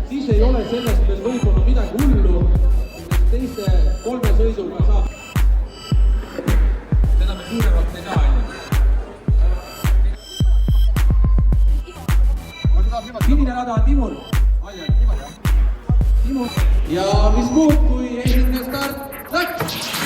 siis ei ole sellest veel võib-olla midagi hullu. Teiste 3 sõiduga saab. Seda me suuremalt ei saa. Sinine rada on Timur. Timur. Ja mis muud kui esimene start. Läks!